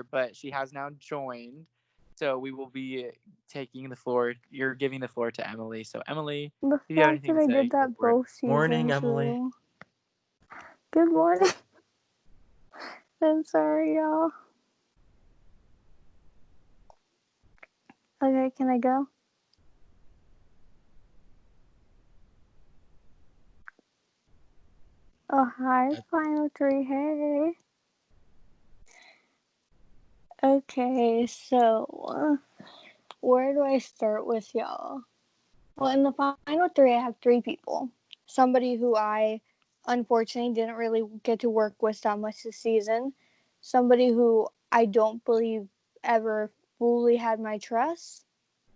but she has now joined. So we will be taking the floor. You're giving the floor to Emily. So Emily, The if you have fact anything that to I say, did that go for it. both seasons. Morning, Emily. Good morning. I'm sorry, y'all. Okay, can I go? Oh, hi, Final Three. Hey. Okay, so where do I start with y'all? Well, in the Final Three, I have 3 people. Somebody who I unfortunately didn't really get to work with that much this season. Somebody who I don't believe ever fully had my trust.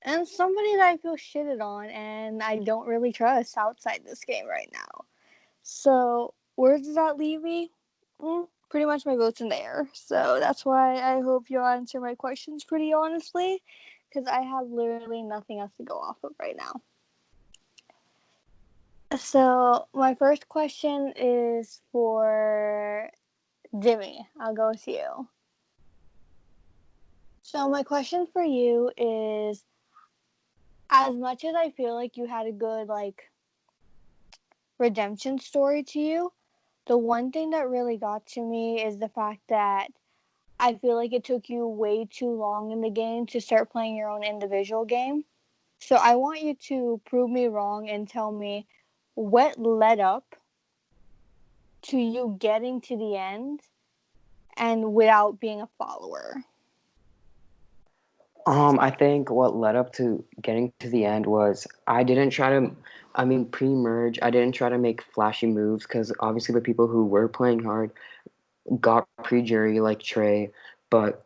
And somebody that I feel shitted on and I don't really trust outside this game right now. So, where does that leave me? Pretty much my vote's in the air. So, that's why I hope you'll answer my questions pretty honestly, because I have literally nothing else to go off of right now. So, my first question is for Jimmy. I'll go with you. So, my question for you is, as much as I feel like you had a good, redemption story to you, the one thing that really got to me is the fact that I feel like it took you way too long in the game to start playing your own individual game. So I want you to prove me wrong and tell me what led up to you getting to the end and without being a follower. I think what led up to getting to the end was I didn't try to, pre-merge, I didn't try to make flashy moves because obviously the people who were playing hard got pre-jury like Trey, but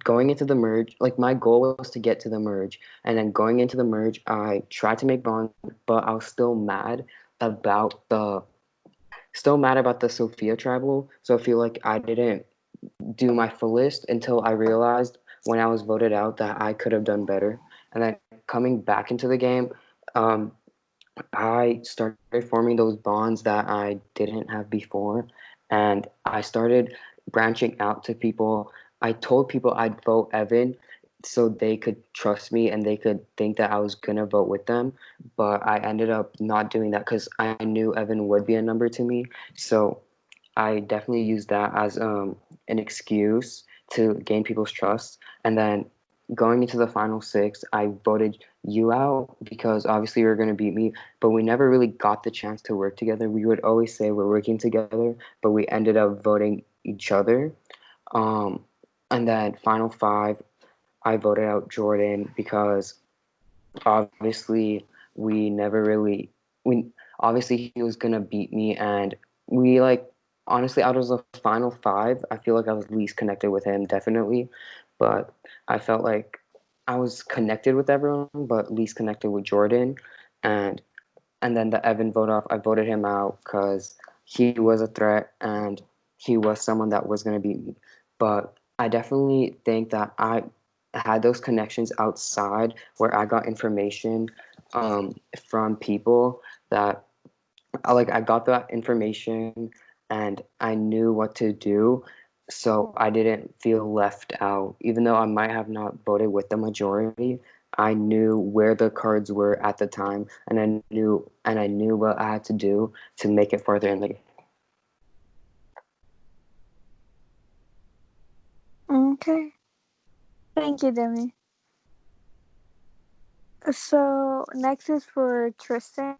going into the merge, like my goal was to get to the merge, and then going into the merge, I tried to make bonds, but I was still mad about the Sophia tribal, so I feel like I didn't do my fullest until I realized when I was voted out that I could have done better. And then coming back into the game, I started forming those bonds that I didn't have before. And I started branching out to people. I told people I'd vote Evan so they could trust me and they could think that I was going to vote with them. But I ended up not doing that because I knew Evan would be a number to me. So I definitely used that as an excuse to gain people's trust. And then going into the final 6, I voted you out because obviously you were going to beat me, but we never really got the chance to work together. We would always say we're working together, but we ended up voting each other. And then final 5, I voted out Jordan because obviously we never really we obviously he was gonna beat me, and we honestly out of the final 5, I feel like I was least connected with him, definitely, but I felt like I was connected with everyone but least connected with Jordan. And then the Evan vote off, I voted him out because he was a threat and he was someone that was going to beat me. But I definitely think that I had those connections outside where I got information from people that I got that information and I knew what to do. So I didn't feel left out. Even though I might have not voted with the majority, I knew where the cards were at the time, and I knew what I had to do to make it further in the game. Okay. Thank you, Demi. So next is for Tristan.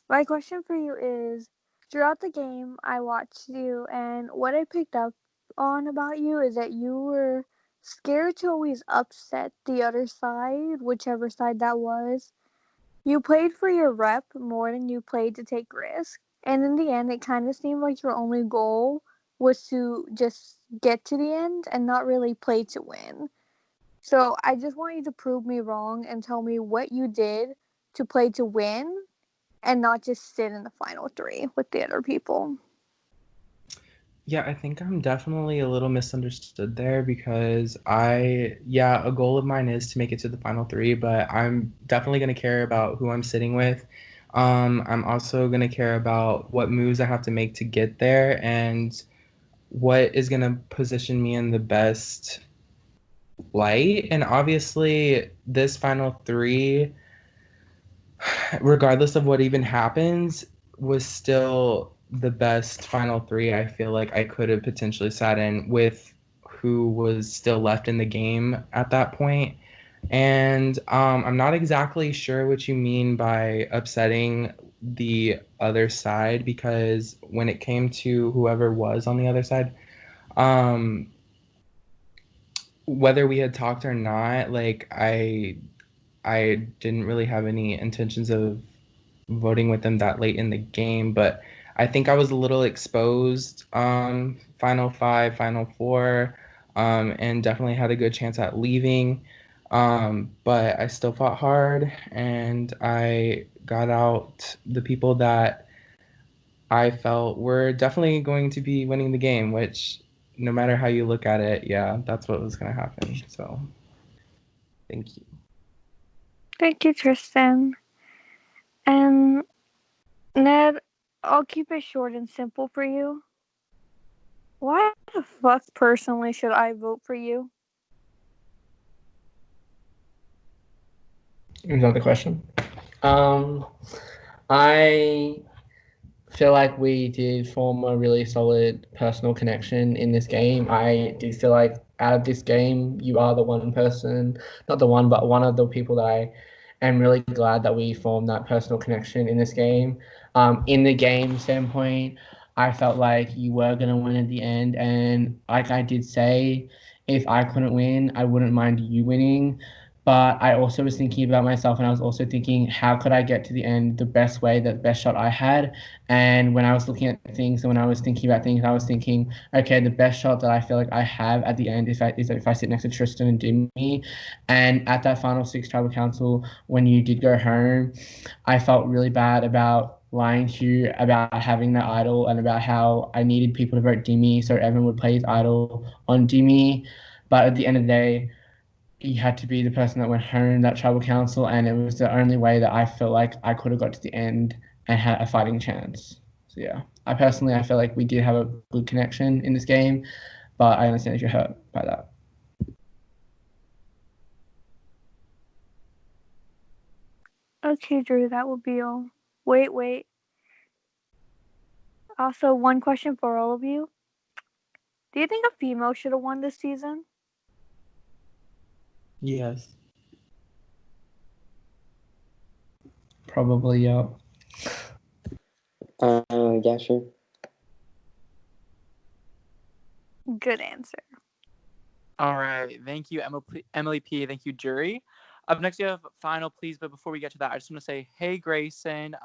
My question for you is, throughout the game, I watched you, and what I picked up on about you is that you were scared to always upset the other side, whichever side that was. You played for your rep more than you played to take risks, and in the end, it kind of seemed like your only goal was to just get to the end and not really play to win. So I just want you to prove me wrong and tell me what you did to play to win and not just sit in the final 3 with the other people. Yeah, I think I'm definitely a little misunderstood there because a goal of mine is to make it to the final 3, but I'm definitely going to care about who I'm sitting with. I'm also going to care about what moves I have to make to get there and what is going to position me in the best light. And obviously, this final three, regardless of what even happens, was still the best final three I feel like I could have potentially sat in with who was still left in the game at that point. And I'm not exactly sure what you mean by upsetting the other side, because when it came to whoever was on the other side, um, whether we had talked or not, like I didn't really have any intentions of voting with them that late in the game, but I think I was a little exposed final five, final four, and definitely had a good chance at leaving. But I still fought hard, and I got out the people that I felt were definitely going to be winning the game, which no matter how you look at it, yeah, that's what was going to happen. So thank you. Thank you, Tristan. And Ned, I'll keep it short and simple for you. Why the fuck personally should I vote for you? Is that the question? I feel like we did form a really solid personal connection in this game. I do feel like out of this game, you are the one person, not the one, but one of the people that I am really glad that we formed that personal connection in this game. In the game standpoint, I felt like you were going to win at the end. And like I did say, if I couldn't win, I wouldn't mind you winning. But I also was thinking about myself, and I was also thinking, how could I get to the end the best way, the best shot I had? And when I was looking at things and when I was thinking about things, I was thinking, okay, the best shot that I feel like I have at the end is if I sit next to Tristan and Dimmy. And at that final six tribal council, when you did go home, I felt really bad about lying to you about having that idol and about how I needed people to vote Dimmy so Evan would play his idol on Dimmy. But at the end of the day, you had to be the person that went home that tribal council, and it was the only way that I felt like I could have got to the end and had a fighting chance. So yeah, I feel like we did have a good connection in this game, but I understand if you're hurt by that. Okay, Drew, that will be all. Wait. Also, one question for all of you. Do you think a female should have won this season? Yes. Probably, yeah. Yeah, sure. Good answer. All right. Thank you, Emily P. Thank you, jury. Up next, you have final please. But before we get to that, I just want to say, hey, Grayson.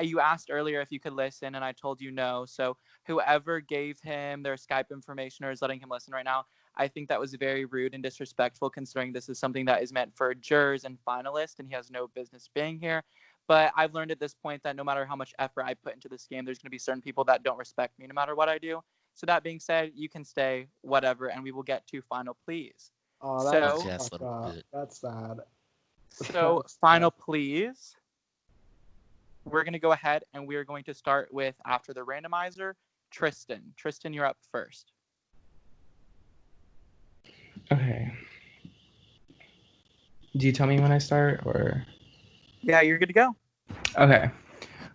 You asked earlier if you could listen, and I told you no. So whoever gave him their Skype information or is letting him listen right now, I think that was very rude and disrespectful, considering this is something that is meant for jurors and finalists, and he has no business being here. But I've learned at this point that no matter how much effort I put into this game, there's going to be certain people that don't respect me no matter what I do. So that being said, you can stay, whatever, and we will get to final please. Oh, So- that's Just a fucked little up. bit. That's sad. So final please. We're going to go ahead and we're going to start with, after the randomizer, Tristan. Tristan, you're up first. Okay. Do you tell me when I start, or? Yeah, you're good to go. Okay.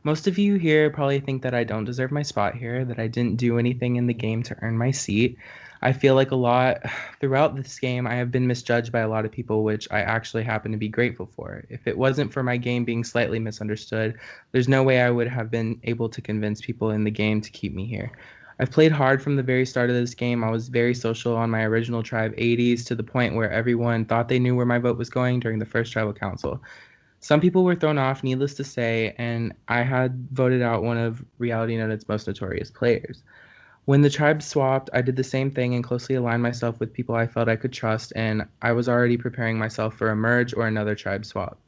Most of you here probably think that I don't deserve my spot here, that I didn't do anything in the game to earn my seat. I feel like a lot throughout this game, I have been misjudged by a lot of people, which I actually happen to be grateful for. If it wasn't for my game being slightly misunderstood, there's no way I would have been able to convince people in the game to keep me here. I've played hard from the very start of this game. I was very social on my original tribe 80s, to the point where everyone thought they knew where my vote was going during the first tribal council. Some people were thrown off, needless to say, and I had voted out one of Reality Nuted's most notorious players. When the tribe swapped, I did the same thing and closely aligned myself with people I felt I could trust, and I was already preparing myself for a merge or another tribe swap.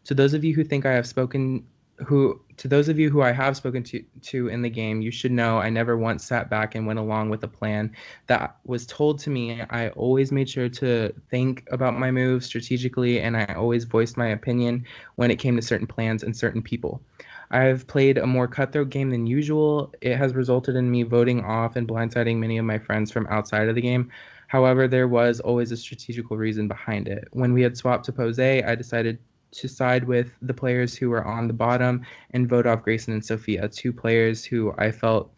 To those of you who think I have spoken to those of you who I have spoken to in the game, you should know I never once sat back and went along with a plan that was told to me. I always made sure to think about my moves strategically, and I always voiced my opinion when it came to certain plans and certain people. I've played a more cutthroat game than usual. It has resulted in me voting off and blindsiding many of my friends from outside of the game. However, there was always a strategical reason behind it. When we had swapped to Pose, I decided to side with the players who were on the bottom and vote off Grayson and Sophia, two players who I felt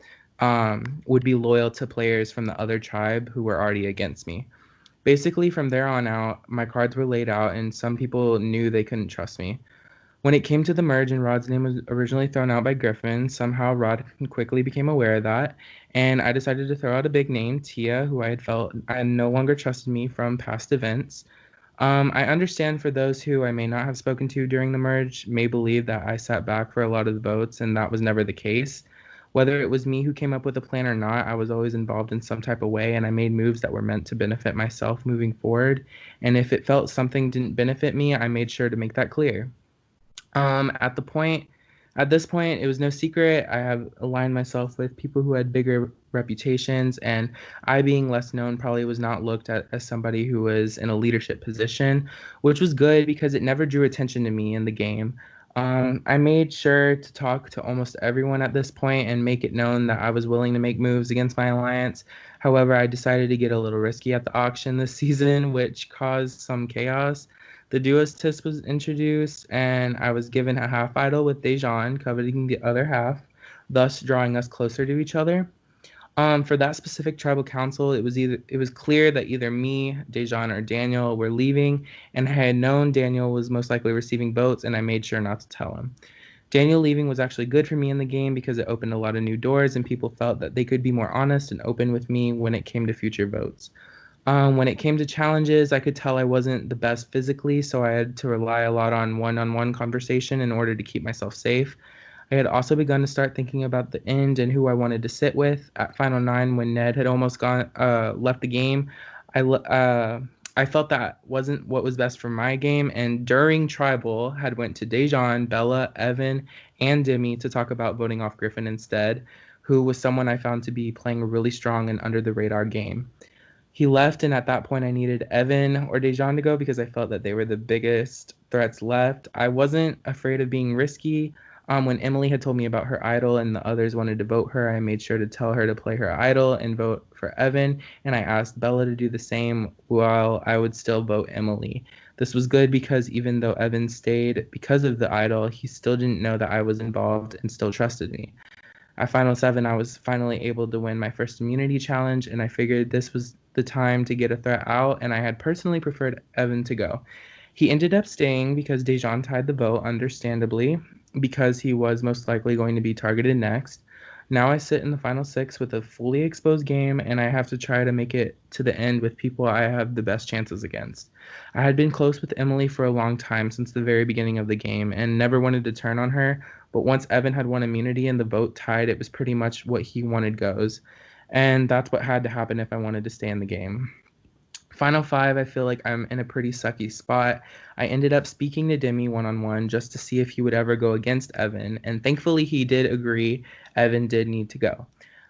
would be loyal to players from the other tribe who were already against me. Basically, from there on out, my cards were laid out, and some people knew they couldn't trust me. When it came to the merge and Rod's name was originally thrown out by Griffin, somehow Rod quickly became aware of that, and I decided to throw out a big name, Tia, who I had felt I no longer trusted me from past events. I understand for those who I may not have spoken to during the merge may believe that I sat back for a lot of the votes, and that was never the case. Whether it was me who came up with a plan or not, I was always involved in some type of way, and I made moves that were meant to benefit myself moving forward. And if it felt something didn't benefit me, I made sure to make that clear. Um, at the point, at this point, it was no secret. I have aligned myself with people who had bigger reputations, and I, being less known, probably was not looked at as somebody who was in a leadership position, which was good because it never drew attention to me in the game. I made sure to talk to almost everyone at this point and make it known that I was willing to make moves against my alliance. However, I decided to get a little risky at the auction this season, which caused some chaos. The duos test was introduced, and I was given a half idol with Dejan coveting the other half, thus drawing us closer to each other. For that specific tribal council, it was clear that either me, Dejan, or Daniel were leaving, and I had known Daniel was most likely receiving votes, and I made sure not to tell him. Daniel leaving was actually good for me in the game because it opened a lot of new doors, and people felt that they could be more honest and open with me when it came to future votes. When it came to challenges, I could tell I wasn't the best physically, so I had to rely a lot on one-on-one conversation in order to keep myself safe. I had also begun to start thinking about the end and who I wanted to sit with. At Final Nine, when Ned had almost left the game, I l- uh, I felt that wasn't what was best for my game. And during Tribal, had went to Dejan, Bella, Evan, and Demi to talk about voting off Griffin instead, who was someone I found to be playing a really strong and under the radar game. He left, and at that point, I needed Evan or Dejan to go because I felt that they were the biggest threats left. I wasn't afraid of being risky. When Emily had told me about her idol and the others wanted to vote her, I made sure to tell her to play her idol and vote for Evan, and I asked Bella to do the same while I would still vote Emily. This was good because even though Evan stayed because of the idol, he still didn't know that I was involved and still trusted me. At Final 7, I was finally able to win my first immunity challenge, and I figured this was the time to get a threat out, and I had personally preferred Evan to go. He ended up staying because Dejan tied the vote, understandably, because he was most likely going to be targeted next. Now I sit in the final six with a fully exposed game, and I have to try to make it to the end with people I have the best chances against. I had been close with Emily for a long time since the very beginning of the game and never wanted to turn on her, but once Evan had won immunity and the vote tied, it was pretty much what he wanted goes. And that's what had to happen if I wanted to stay in the game. Final five, I feel like I'm in a pretty sucky spot. I ended up speaking to Demi one on one just to see if he would ever go against Evan, and thankfully he did agree Evan did need to go.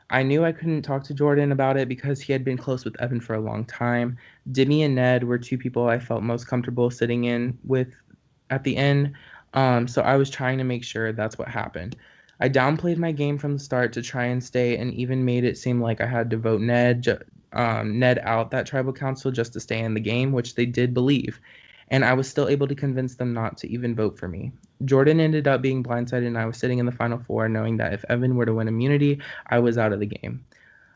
I knew I couldn't talk to Jordan about it because he had been close with Evan for a long time. Demi and Ned were two people I felt most comfortable sitting in with at the end, so I was trying to make sure that's what happened. I downplayed my game from the start to try and stay, and even made it seem like I had to vote Ned out that tribal council just to stay in the game, which they did believe. And I was still able to convince them not to even vote for me. Jordan ended up being blindsided, and I was sitting in the final four, knowing that if Evan were to win immunity, I was out of the game.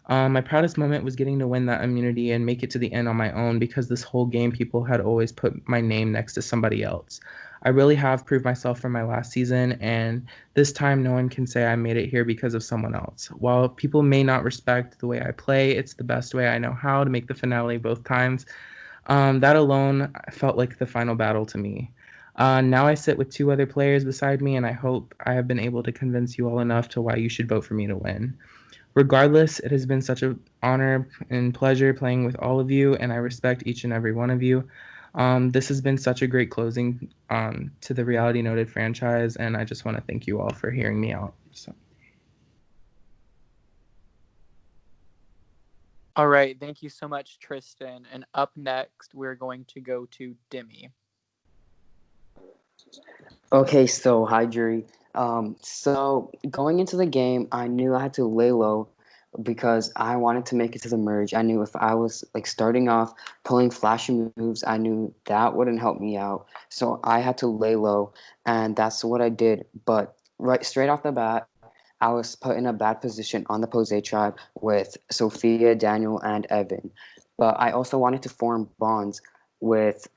My proudest moment was getting to win that immunity and make it to the end on my own because this whole game people had always put my name next to somebody else. I really have proved myself from my last season, and this time no one can say I made it here because of someone else. While people may not respect the way I play, it's the best way I know how to make the finale both times. That alone felt like the final battle to me. Now I sit with two other players beside me, and I hope I have been able to convince you all enough to why you should vote for me to win. Regardless, it has been such an honor and pleasure playing with all of you, and I respect each and every one of you. This has been such a great closing to the Reality Noted franchise, and I just want to thank you all for hearing me out. So. All right, thank you so much, Tristan. And up next, we're going to go to Demi. Okay, so hi, jury. So going into the game, I knew I had to lay low because I wanted to make it to the merge. I knew if I was like starting off pulling flashy moves, I knew that wouldn't help me out. So I had to lay low, and that's what I did. But right straight off the bat, I was put in a bad position on the Pose tribe with Sophia, Daniel, and Evan. But I also wanted to form bonds with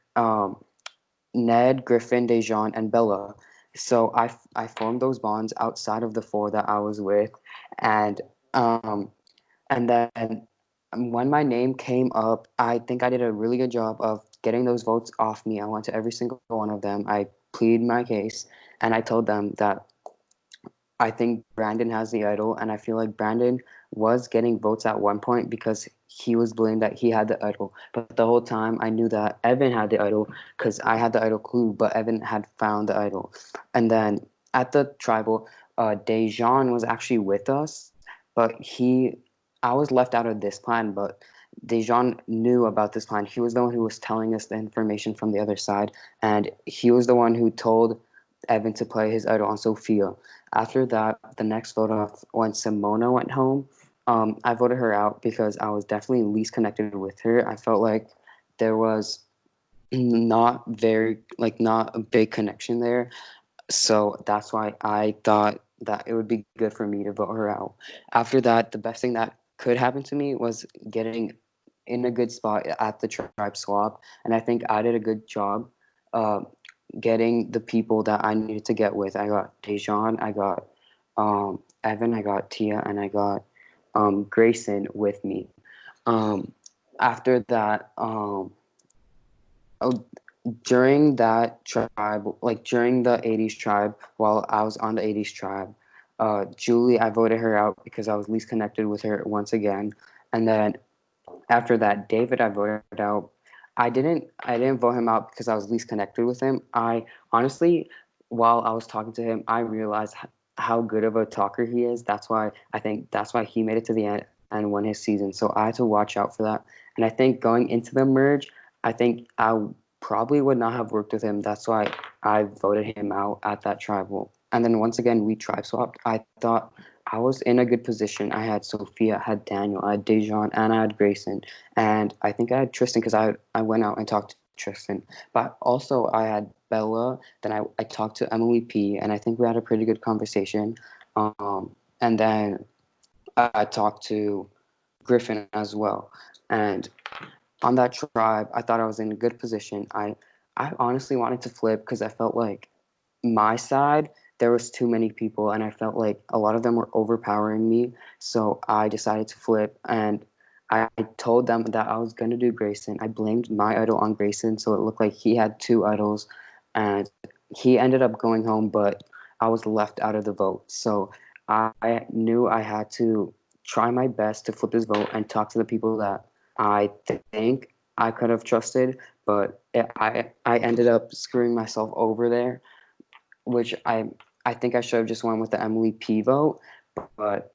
Ned, Griffin, Dejan, and Bella. So I formed those bonds outside of the four that I was with, and um, and then when my name came up, I think I did a really good job of getting those votes off me. I went to every single one of them. I pleaded my case, and I told them that I think Brandon has the idol, and I feel like Brandon was getting votes at one point because he was blamed that he had the idol. But the whole time, I knew that Evan had the idol because I had the idol clue, but Evan had found the idol. And then at the tribal, Dejan was actually with us, but I was left out of this plan, but Dejan knew about this plan. He was the one who was telling us the information from the other side, and he was the one who told Evan to play his idol on Sophia. After that, the next vote off when Simona went home, I voted her out because I was definitely least connected with her. I felt like there was not a big connection there. So that's why I thought that it would be good for me to vote her out. After that, the best thing that could happen to me was getting in a good spot at the tribe swap. And I think I did a good job uh, getting the people that I needed to get with. I got Dejan, I got Evan, I got Tia, and I got Grayson with me. Um, After that, oh, during that tribe, like during the 80s tribe, while I was on the 80s tribe, Julie, I voted her out because I was least connected with her once again. And then after that, David, I voted out. I didn't vote him out because I was least connected with him. I honestly, while I was talking to him, I realized how good of a talker he is. That's why he made it to the end and won his season. So I had to watch out for that. And I think going into the merge, I think I probably would not have worked with him. That's why I voted him out at that tribal. And then once again, we tribe swapped. I thought I was in a good position. I had Sophia, I had Daniel, I had Dejan, and I had Grayson. And I think I had Tristan because I went out and talked to Tristan. But also I had Bella, then I talked to Emily P, and I think we had a pretty good conversation. And then I talked to Griffin as well. And on that tribe, I thought I was in a good position. I honestly wanted to flip because I felt like my side there was too many people and I felt like a lot of them were overpowering me. So I decided to flip and I told them that I was gonna do Grayson. I blamed my idol on Grayson, so it looked like he had two idols, and he ended up going home, but I was left out of the vote. So I knew I had to try my best to flip this vote and talk to the people that I think I could have trusted, but I ended up screwing myself over there, which I think I should have just went with the Emily P vote, but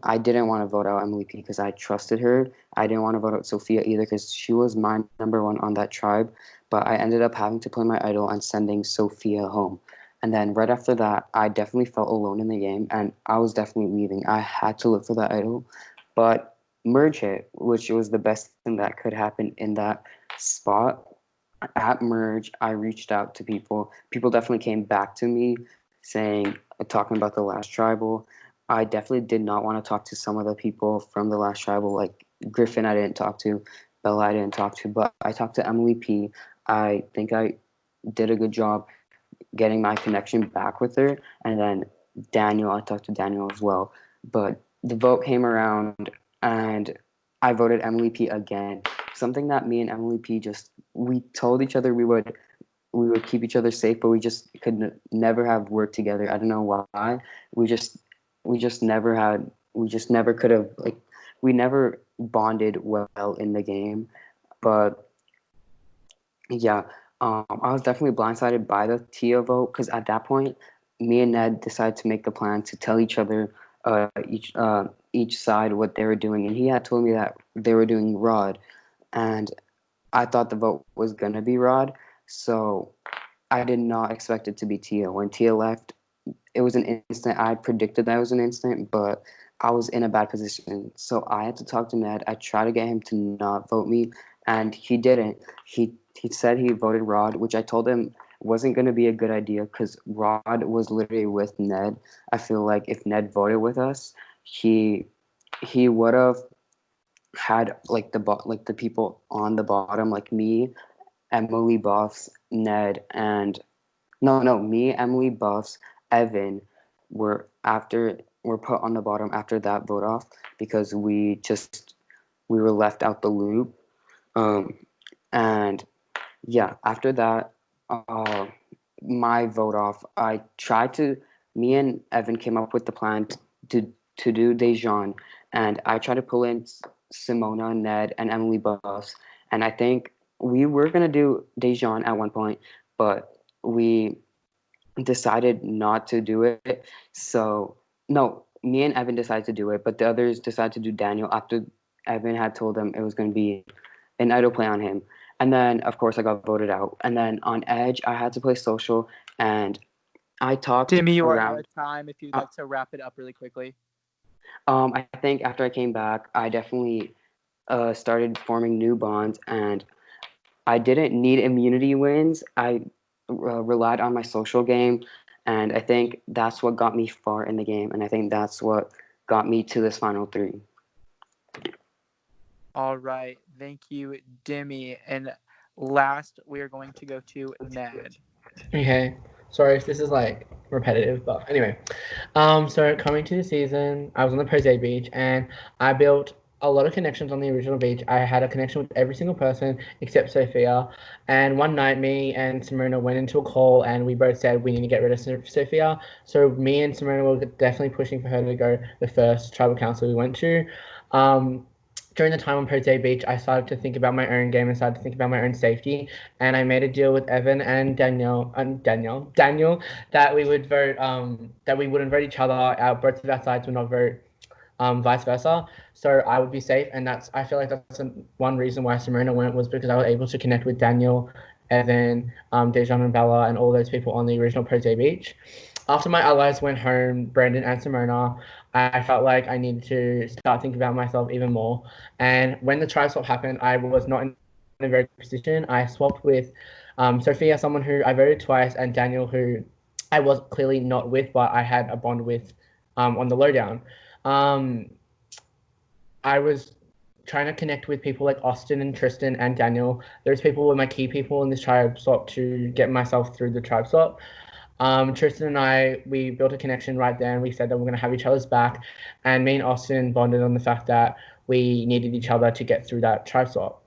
I didn't want to vote out Emily P because I trusted her. I didn't want to vote out Sophia either because she was my number one on that tribe, but I ended up having to play my idol and sending Sophia home. And then right after that, I definitely felt alone in the game, and I was definitely leaving. I had to look for that idol, but merge hit, which was the best thing that could happen in that spot. At merge, I reached out to people. People definitely came back to me saying, talking about the last tribal. I definitely did not want to talk to some of the people from the last tribal, like Griffin I didn't talk to, Bella I didn't talk to, but I talked to Emily P. I think I did a good job getting my connection back with her. And then Daniel, I talked to Daniel as well. But the vote came around and I voted Emily P again. Something that me and Emily P we told each other we would keep each other safe, but we just could never have worked together. I don't know why. We just we just never could have we never bonded well in the game. But yeah, I was definitely blindsided by the Tia vote because at that point, me and Ned decided to make the plan to tell each other, each side what they were doing, and he had told me that they were doing Rod, and I thought the vote was gonna be Rod, so I did not expect it to be Tia. When Tia left, it was an instant. I predicted that it was an instant, but I was in a bad position. So I had to talk to Ned. I tried to get him to not vote me, and he didn't. He said he voted Rod, which I told him wasn't going to be a good idea because Rod was literally with Ned. I feel like if Ned voted with us, he would have had like the people on the bottom, like me, Emily Buffs, Ned, and me, Emily Buffs, Evan were put on the bottom after that vote off because we were left out the loop. And yeah, after that, my vote off, me and Evan came up with the plan to do Dejan, and I tried to pull in Simona, Ned, and Emily Buffs, and I think we were gonna do Dejan at one point, but we decided not to do it. So no, me and Evan decided to do it, but the others decided to do Daniel after Evan had told them it was going to be an idle play on him. And then of course I got voted out. And then on Edge I had to play social, and I talked Timmy, you are out around. of time. If you'd like to wrap it up really quickly. I think after I came back, I definitely started forming new bonds, and I didn't need immunity wins. I relied on my social game, and I think that's what got me far in the game, and I think that's what got me to this final three. All right. Thank you, Demi. And last, we are going to go to Ned. Okay. Sorry if this is like repetitive, but anyway. So coming to the season, I was on the Pose beach and I built a lot of connections on the original beach. I had a connection with every single person except Sophia. And one night, me and Simona went into a call and we both said we need to get rid of Sophia. So me and Simona were definitely pushing for her to go the first tribal council we went to. During the time on Pose Beach, I started to think about my own game and started to think about my own safety. And I made a deal with Evan and Daniel that we would vote, that we wouldn't vote each other. Both of our sides would not vote, vice versa. So I would be safe, and I feel like that's one reason why Simona went, was because I was able to connect with Daniel, Evan, Dejan and Bella, and all those people on the original Pose Beach. After my allies went home, Brandon and Simona, I felt like I needed to start thinking about myself even more. And when the tribe swap happened, I was not in a very good position. I swapped with Sophia, someone who I voted twice, and Daniel, who I was clearly not with, but I had a bond with on the lowdown. I was trying to connect with people like Austin and Tristan and Daniel. Those people were my key people in this tribe swap to get myself through the tribe swap. Tristan and I, we built a connection right there, and we said that we're going to have each other's back. And me and Austin bonded on the fact that we needed each other to get through that tribe swap.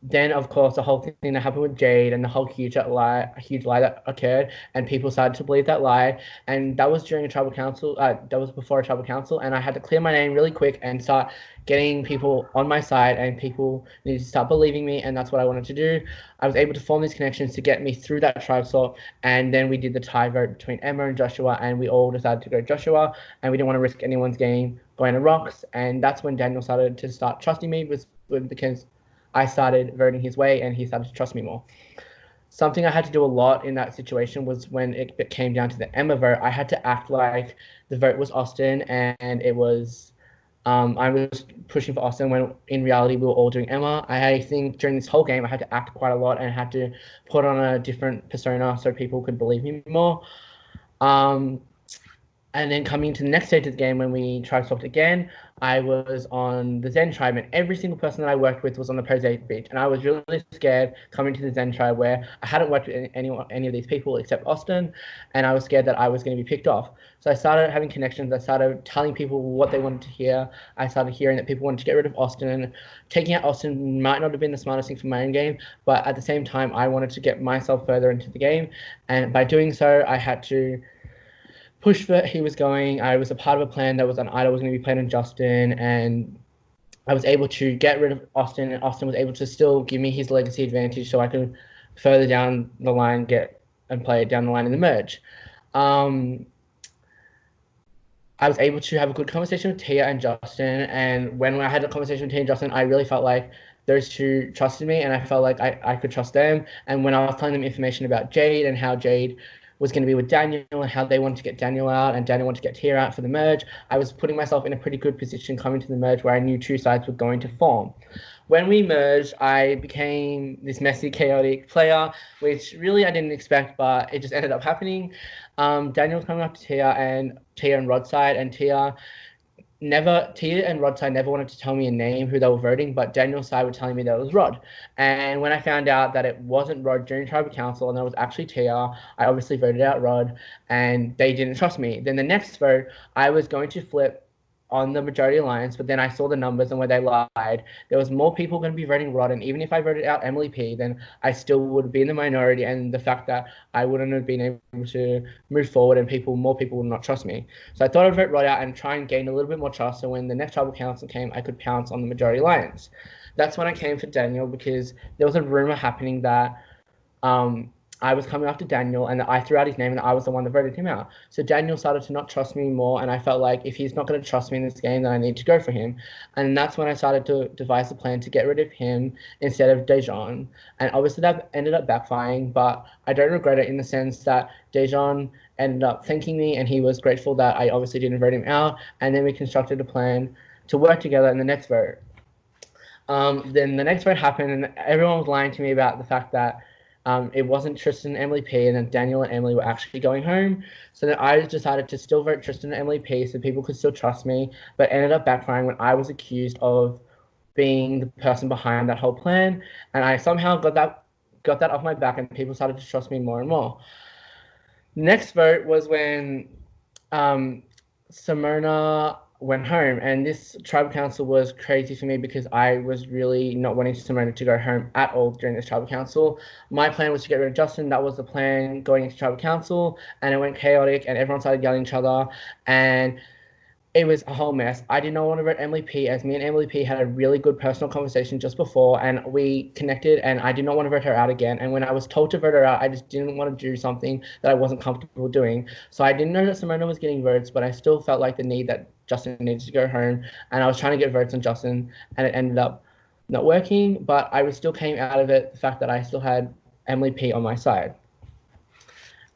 Then, of course, the whole thing that happened with Jade and the whole huge lie that occurred, and people started to believe that lie. And that was during a tribal council. That was before a tribal council, and I had to clear my name really quick and start getting people on my side, and people needed to start believing me, and that's what I wanted to do. I was able to form these connections to get me through that tribe swap, and then we did the tie vote between Emma and Joshua, and we all decided to go Joshua, and we didn't want to risk anyone's game going to rocks, and that's when Daniel started to start trusting me because I started voting his way and he started to trust me more. Something I had to do a lot in that situation was when it came down to the Emma vote, I had to act like the vote was Austin, and it was I was pushing for Austin when in reality we were all doing Emma. I think during this whole game I had to act quite a lot and had to put on a different persona so people could believe me more. And then coming to the next stage of the game, when we tribe swapped again, I was on the Zen tribe, and every single person that I worked with was on the Pose beach. And I was really scared coming to the Zen tribe where I hadn't worked with any of these people except Austin, and I was scared that I was going to be picked off. So I started having connections. I started telling people what they wanted to hear. I started hearing that people wanted to get rid of Austin, and taking out Austin might not have been the smartest thing for my own game, but at the same time, I wanted to get myself further into the game. And by doing so, I had to push for he was going. I was a part of a plan that was an idol was going to be played on Justin, and I was able to get rid of Austin, and Austin was able to still give me his legacy advantage so I could further down the line get and play it down the line in the merge. I was able to have a good conversation with Tia and Justin, and when I had a conversation with Tia and Justin, I really felt like those two trusted me, and I felt like I could trust them. And when I was telling them information about Jade and how Jade was going to be with Daniel and how they wanted to get Daniel out and Daniel wanted to get Tia out for the merge, I was putting myself in a pretty good position coming to the merge where I knew two sides were going to form. When we merged, I became this messy, chaotic player, which really I didn't expect, but it just ended up happening. Daniel was coming up to Tia and Rodside, and Tia and Rodside never wanted to tell me a name who they were voting, but Daniel's side were telling me that it was Rod. And when I found out that it wasn't Rod during tribal council and it was actually Tia, I obviously voted out Rod, and they didn't trust me. Then the next vote, I was going to flip on the majority alliance, but then I saw the numbers and where they lied. There was more people going to be voting Rod, and even if I voted out Emily P, then I still would be in the minority, and the fact that I wouldn't have been able to move forward and more people would not trust me. So I thought I'd vote Rod out and try and gain a little bit more trust, so when the next tribal council came, I could pounce on the majority alliance. That's when I came for Daniel, because there was a rumor happening that I was coming after Daniel and I threw out his name and I was the one that voted him out. So Daniel started to not trust me more, and I felt like if he's not going to trust me in this game, then I need to go for him. And that's when I started to devise a plan to get rid of him instead of Dejan. And obviously that ended up backfiring, but I don't regret it in the sense that Dejan ended up thanking me and he was grateful that I obviously didn't vote him out. And then we constructed a plan to work together in the next vote. Then the next vote happened and everyone was lying to me about the fact that it wasn't Tristan and Emily P, and then Daniel and Emily were actually going home. So then I decided to still vote Tristan and Emily P so people could still trust me, but ended up backfiring when I was accused of being the person behind that whole plan. And I somehow got that off my back, and people started to trust me more and more. Next vote was when Simona went home, and this tribal council was crazy for me because I was really not wanting Simona to go home at all during this tribal council. My plan was to get rid of Justin. That was the plan going into tribal council, and it went chaotic and everyone started yelling at each other, and it was a whole mess. I did not want to vote Emily P, as me and Emily P had a really good personal conversation just before, and we connected, and I did not want to vote her out again. And when I was told to vote her out, I just didn't want to do something that I wasn't comfortable doing. So I didn't know that Simona was getting votes, but I still felt like the need that Justin needed to go home, and I was trying to get votes on Justin, and it ended up not working, but I was still came out of it, the fact that I still had Emily P on my side.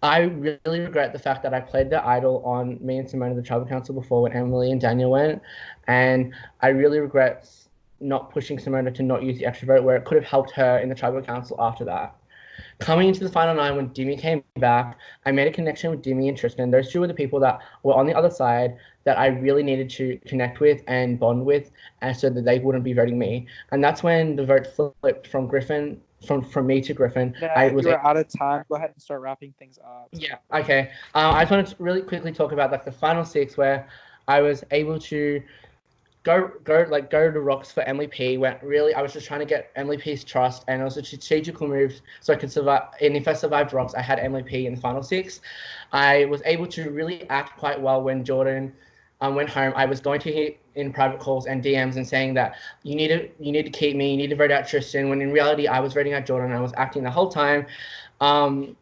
I really regret the fact that I played the idol on me and Simona, the tribal council, before when Emily and Daniel went. And I really regret not pushing Simona to not use the extra vote where it could have helped her in the tribal council after that. Coming into the final 9, when Dimmy came back, I made a connection with Dimmy and Tristan. Those two were the people that were on the other side that I really needed to connect with and bond with, and so that they wouldn't be voting me. And that's when the vote flipped from Griffin, from me to Griffin. Yeah, you were out of time. Go ahead and start wrapping things up. Yeah, okay. I just wanted to really quickly talk about like the final 6 where I was able to go to rocks for Emily P, where really I was just trying to get Emily P's trust, and it was a strategical move so I could survive. And if I survived rocks, I had Emily P in the final 6. I was able to really act quite well when Jordan went home. I was going to hit in private calls and DMs and saying that you need to keep me, you need to vote out Tristan, when in reality I was voting out Jordan. I was acting the whole time. And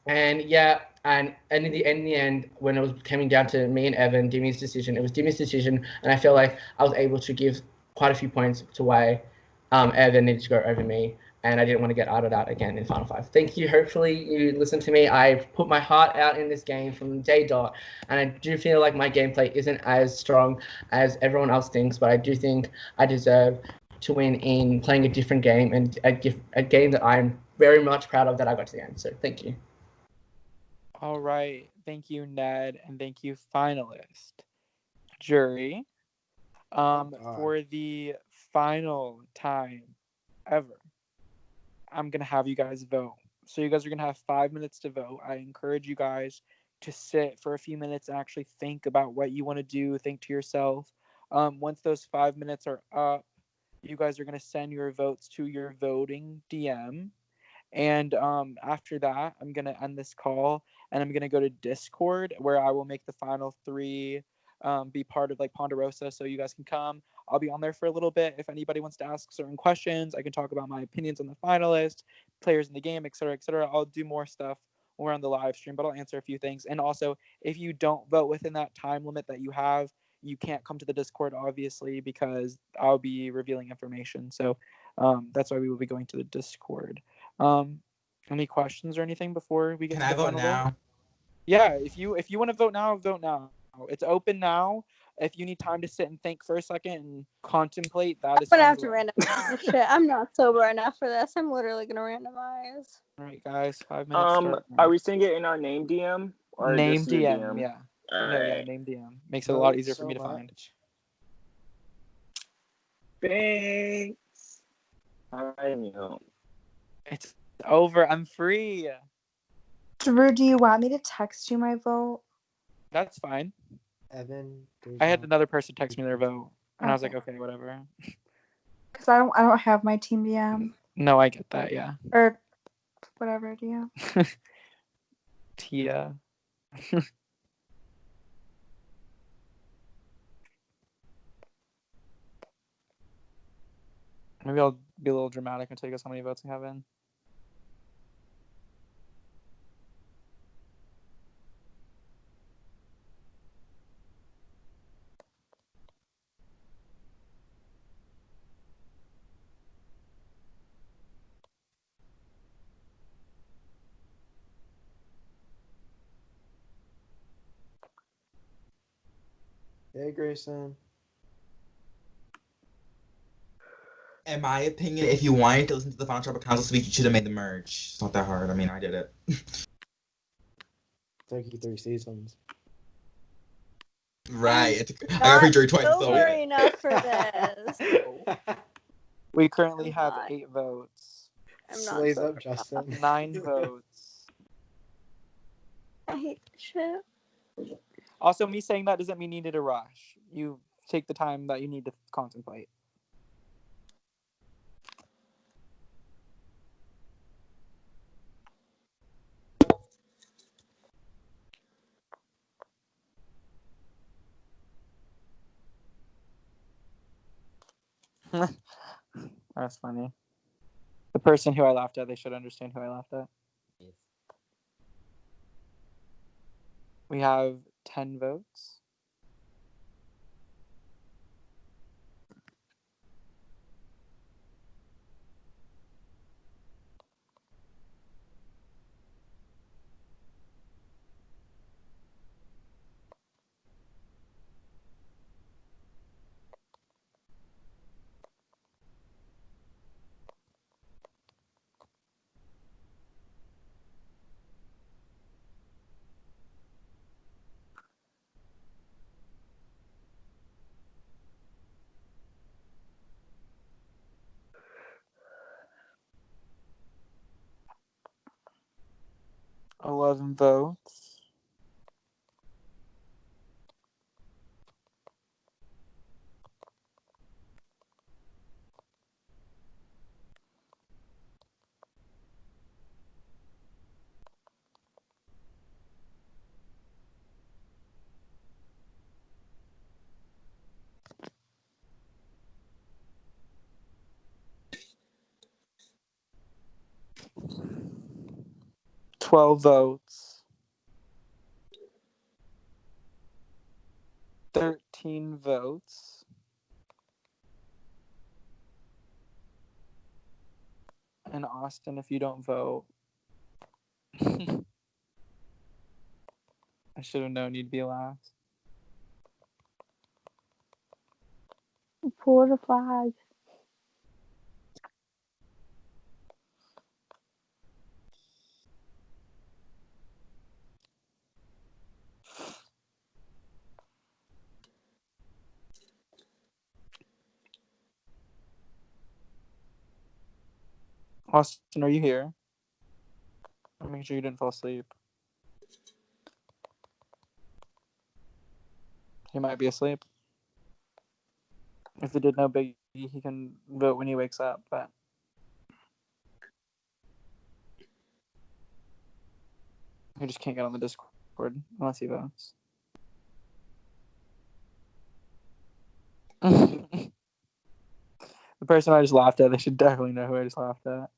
in the end, when it was coming down to me and Evan, Dimmy's decision, it was Dimmy's decision, and I feel like I was able to give quite a few points to why Evan needed to go over me, and I didn't want to get out of that again in Final 5. Thank you. Hopefully you listened to me. I've put my heart out in this game from day dot, and I do feel like my gameplay isn't as strong as everyone else thinks, but I do think I deserve to win in playing a different game, and a game that I'm very much proud of that I got to the end. So thank you. All right. Thank you, Ned, and thank you, finalist. Jury. For the final time ever, I'm going to have you guys vote. So you guys are going to have 5 minutes to vote. I encourage you guys to sit for a few minutes and actually think about what you want to do. Think to yourself. Once those 5 minutes are up, you guys are going to send your votes to your voting DM. And after that, I'm going to end this call, and I'm going to go to Discord, where I will make the final 3 be part of like Ponderosa, so you guys can come. I'll be on there for a little bit. If anybody wants to ask certain questions, I can talk about my opinions on the finalists, players in the game, etc., etc. I'll do more stuff when we're on the live stream, but I'll answer a few things. And also, if you don't vote within that time limit that you have, you can't come to the Discord, obviously, because I'll be revealing information. So that's why we will be going to the Discord. Any questions or anything before we get Can to I the vote final now? vote? Yeah, if you want to vote now, vote now. It's open now. If you need time to sit and think for a second and contemplate, that is I'm gonna fine have as to well. randomize this shit. I'm not sober enough for this. I'm literally gonna randomize. All right, guys, 5 minutes start now. Are we saying it in our name DM or Name just your DM? DM? Yeah. All No, yeah, right. name DM makes it a lot easier for so me to find. much. Thanks. I know. It's over. I'm free. Drew, do you want me to text you my vote? That's fine. Evan, I had another person text me their vote, and I was like, Okay. okay, whatever. Because I don't have my team DM No, I get that. Yeah. or whatever DM. Tia. Maybe I'll be a little dramatic and tell you guys how many votes I have in. Hey, Grayson. In my opinion, if you wanted to listen to the Final Tribal Council speech, you should have made the merge. It's not that hard. I mean, I did it. Took you 3 seasons. Right. I got pre-jury twice. So Sober enough for this. We currently I'm have not. 8 votes. I'm not Slays sober up, Justin. 9 votes. I hate this shit. Also, me saying that doesn't mean you need to rush. You take the time that you need to contemplate. That's funny. The person who I laughed at, they should understand who I laughed at. We have 10 votes. $11 votes. $12 votes. 13 votes. And Austin, if you don't vote. I should have known you'd be last. Pull the flag. Austin, are you here? I'll make sure you didn't fall asleep. He might be asleep. If he did no biggie, he can vote when he wakes up, but he just can't get on the Discord unless he votes. The person I just laughed at, they should definitely know who I just laughed at.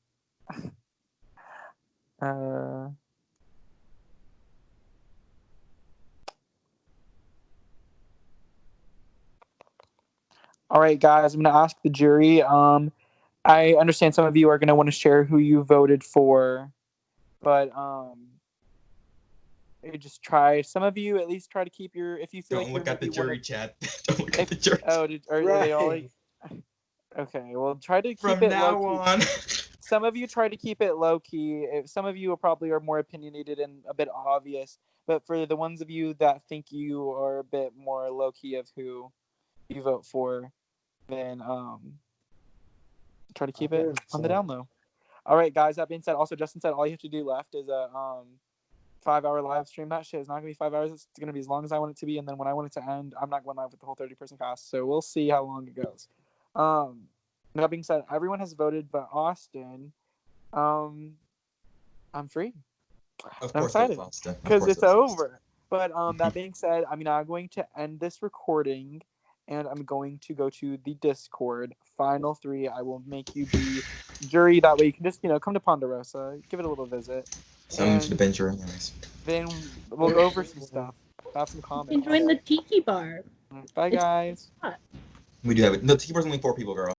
All right, guys, I'm going to ask the jury. I understand some of you are going to want to share who you voted for, but you just try. Some of you at least try to keep your. If you feel Don't like you're look at the maybe one jury of. chat. Don't look at the jury Oh, chat. are they all? Right. Okay, well, try to keep From it low now key. on. Some of you try to keep it low key. Some of you probably are more opinionated and a bit obvious. But for the ones of you that think you are a bit more low key of who you vote for, then try to keep it on the down low. All right, guys. That being said, also Justin said all you have to do left is a 5-hour live stream. That shit is not gonna be 5 hours. It's gonna be as long as I want it to be, and then when I want it to end, I'm not going live with the whole 30-person cast. So we'll see how long it goes. That being said, everyone has voted, but Austin, I'm free. Of I'm course, excited Austin. because it's over. But that being said, I'm now going to end this recording, and I'm going to go to the Discord. Final 3. I will make you be jury. That way you can just come to Ponderosa, give it a little visit. Something to And the bench anyways. then we'll go over some stuff. Have some comments. Join the tiki bar. Bye, guys. We do have it. No, Tiki Bar's only 4 people, girl.